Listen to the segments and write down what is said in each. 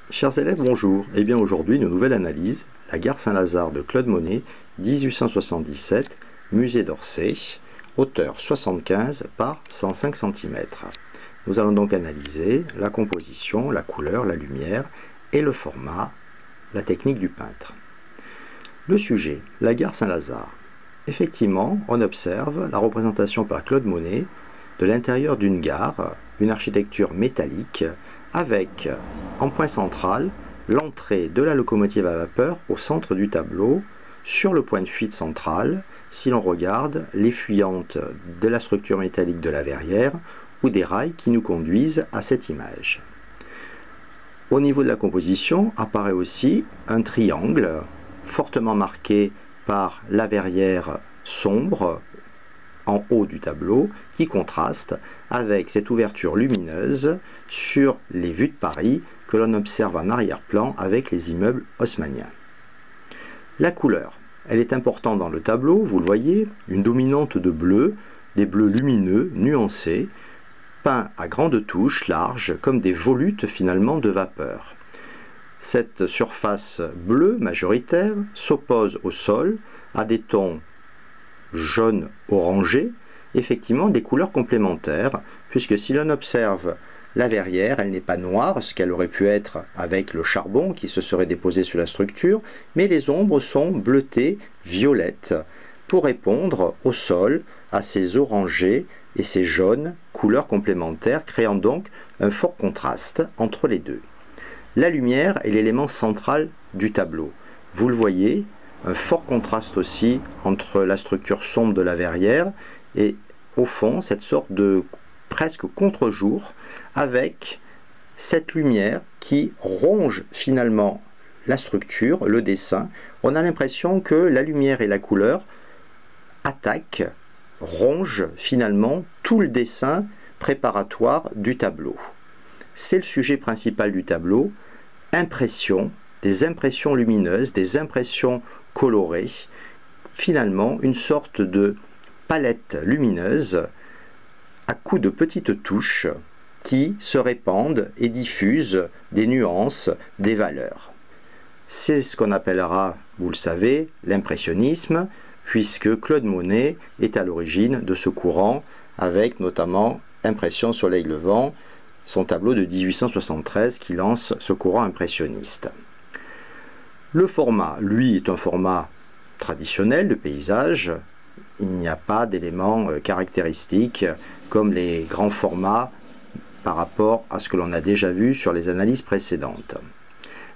Chers élèves, bonjour. Eh bien aujourd'hui, une nouvelle analyse, la gare Saint-Lazare de Claude Monet, 1877, musée d'Orsay, hauteur 75 par 105 cm. Nous allons donc analyser la composition, la couleur, la lumière et le format, la technique du peintre. Le sujet, la gare Saint-Lazare. Effectivement, on observe la représentation par Claude Monet de l'intérieur d'une gare, une architecture métallique, avec en point central l'entrée de la locomotive à vapeur au centre du tableau, sur le point de fuite central, si l'on regarde les fuyantes de la structure métallique de la verrière ou des rails qui nous conduisent à cette image. Au niveau de la composition apparaît aussi un triangle fortement marqué par la verrière sombre en haut du tableau qui contraste avec cette ouverture lumineuse sur les vues de Paris que l'on observe en arrière-plan avec les immeubles haussmanniens. La couleur, elle est importante dans le tableau, vous le voyez, une dominante de bleu, des bleus lumineux, nuancés, peints à grandes touches larges comme des volutes finalement de vapeur. Cette surface bleue majoritaire s'oppose au sol à des tons jaune orangé, effectivement des couleurs complémentaires, puisque si l'on observe la verrière, elle n'est pas noire, ce qu'elle aurait pu être avec le charbon qui se serait déposé sur la structure, mais les ombres sont bleutées, violettes, pour répondre au sol, à ces orangés et ces jaunes, couleurs complémentaires, créant donc un fort contraste entre les deux. La lumière est l'élément central du tableau. Vous le voyez, un fort contraste aussi entre la structure sombre de la verrière et au fond cette sorte de presque contre-jour avec cette lumière qui ronge finalement la structure, le dessin. On a l'impression que la lumière et la couleur attaquent, rongent finalement tout le dessin préparatoire du tableau. C'est le sujet principal du tableau, des impressions lumineuses, des impressions colorées, finalement une sorte de palette lumineuse à coups de petites touches qui se répandent et diffusent des nuances, des valeurs. C'est ce qu'on appellera, vous le savez, l'impressionnisme, puisque Claude Monet est à l'origine de ce courant, avec notamment Impression Soleil Levant, son tableau de 1873 qui lance ce courant impressionniste. Le format, lui, est un format traditionnel de paysage. Il n'y a pas d'éléments caractéristiques comme les grands formats par rapport à ce que l'on a déjà vu sur les analyses précédentes.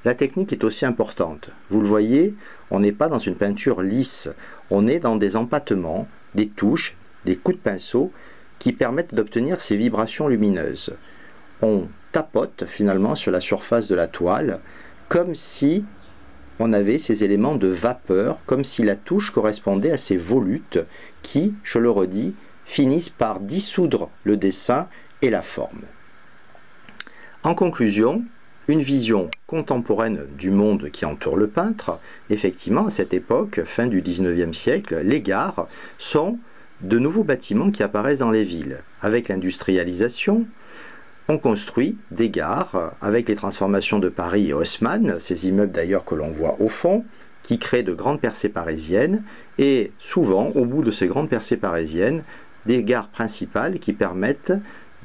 La technique est aussi importante. Vous le voyez, on n'est pas dans une peinture lisse, on est dans des empattements, des touches, des coups de pinceau qui permettent d'obtenir ces vibrations lumineuses. On tapote finalement sur la surface de la toile comme si on avait ces éléments de vapeur, comme si la touche correspondait à ces volutes qui, je le redis, finissent par dissoudre le dessin et la forme. En conclusion, une vision contemporaine du monde qui entoure le peintre. Effectivement, à cette époque, fin du XIXe siècle, les gares sont de nouveaux bâtiments qui apparaissent dans les villes. Avec l'industrialisation, on construit des gares avec les transformations de Paris et Haussmann, ces immeubles d'ailleurs que l'on voit au fond, qui créent de grandes percées parisiennes, et souvent, au bout de ces grandes percées parisiennes, des gares principales qui permettent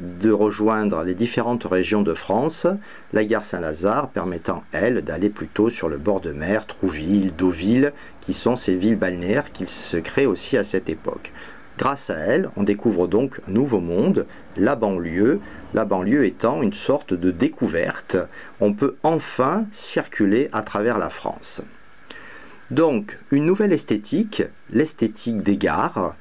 de rejoindre les différentes régions de France, la gare Saint-Lazare permettant, elle, d'aller plutôt sur le bord de mer, Trouville, Deauville, qui sont ces villes balnéaires qui se créent aussi à cette époque. Grâce à elle, on découvre donc un nouveau monde, la banlieue étant une sorte de découverte. On peut enfin circuler à travers la France. Donc, une nouvelle esthétique, l'esthétique des gares.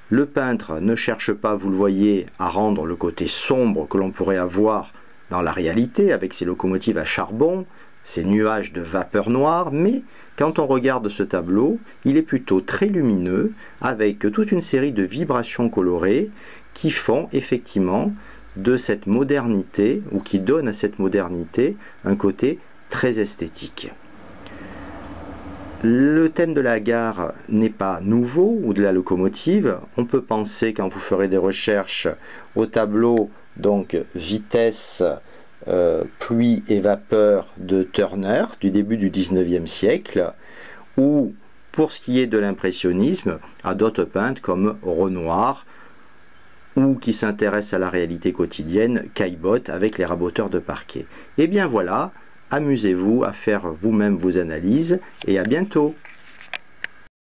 Le peintre ne cherche pas, vous le voyez, à rendre le côté sombre que l'on pourrait avoir dans la réalité, avec ses locomotives à charbon, ces nuages de vapeur noire, mais quand on regarde ce tableau, il est plutôt très lumineux, avec toute une série de vibrations colorées qui font effectivement de cette modernité, ou qui donnent à cette modernité un côté très esthétique. Le thème de la gare n'est pas nouveau, ou de la locomotive. On peut penser, quand vous ferez des recherches, au tableau, donc vitesse Fruits et vapeurs de Turner du début du 19e siècle, ou pour ce qui est de l'impressionnisme, à d'autres peintres comme Renoir, ou qui s'intéressent à la réalité quotidienne, Caillebotte avec les raboteurs de parquet. Et bien voilà, amusez-vous à faire vous-même vos analyses et à bientôt.